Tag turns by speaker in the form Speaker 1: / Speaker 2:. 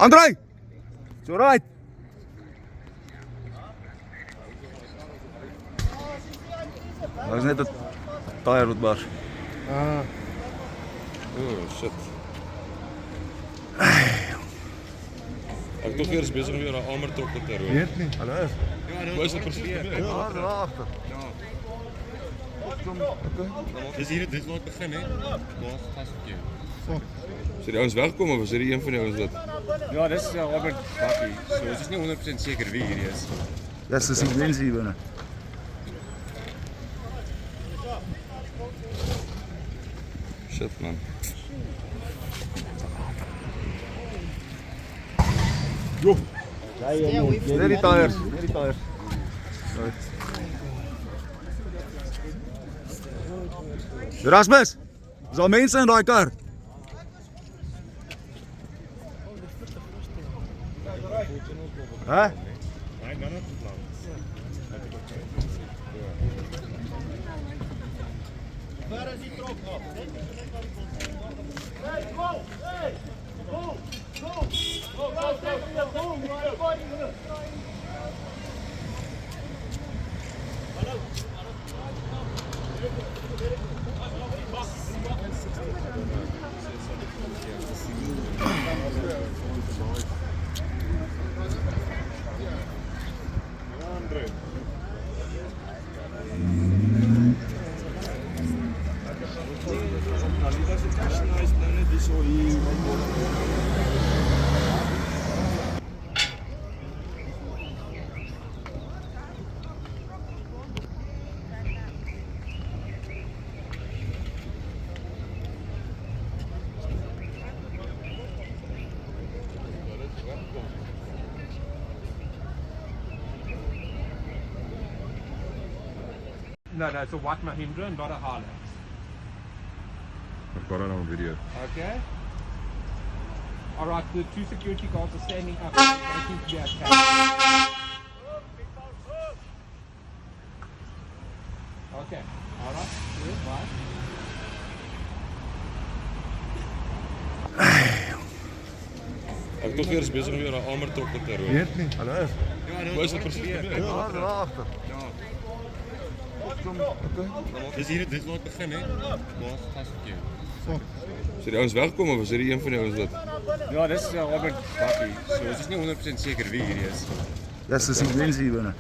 Speaker 1: Andrei! It's alright. Dat is net het tire wat bar.
Speaker 2: Oh shit. Ek toch weer eens bezig met een Emer-G-Med te rood.
Speaker 1: Weet niet. Hallo.
Speaker 2: Waar is het precies gebeurd?
Speaker 1: Ja, daarachter.
Speaker 2: Dis hier, dit waar het begin, hè? Daar gasverkeer. Is die ouens weggekom of is er een van die ouens dit?
Speaker 3: Ja, dit is Albert Bakkie. So, het is niet 100% zeker wie hier is.
Speaker 1: Dat is de sequentie hier binnen.
Speaker 2: Shit man.
Speaker 1: Jo! Net die tires. Net die tires. Erasmus! Er zijn mensen in die kar. Hè?
Speaker 3: Nee, dan het plan.
Speaker 4: Waar is die trok op? Hey, go! Hey! Go! Go! Go! Go! Go!
Speaker 5: No, it's a white Mahindra, not a Hilux.
Speaker 2: I've got it on video.
Speaker 5: Okay. All right, the two security guards are standing up. They seem to be okay. Okay. All right. Good. Bye.
Speaker 2: Ek toch weer eens bezig met een Emer-G-Med te rood.
Speaker 1: Weet niet. Hallo.
Speaker 2: Waar is het precies gebeurd?
Speaker 1: Ja, daarachter.
Speaker 2: Dis hier, dit waar het begin, hè? Daar gasverkeer. Is die ouens weggekom of is er een van die ouens dit?
Speaker 3: Ja, dit is Albert Bakkie. So, het is niet 100% zeker wie hier is.
Speaker 1: Dat is de sequentie hier binnen.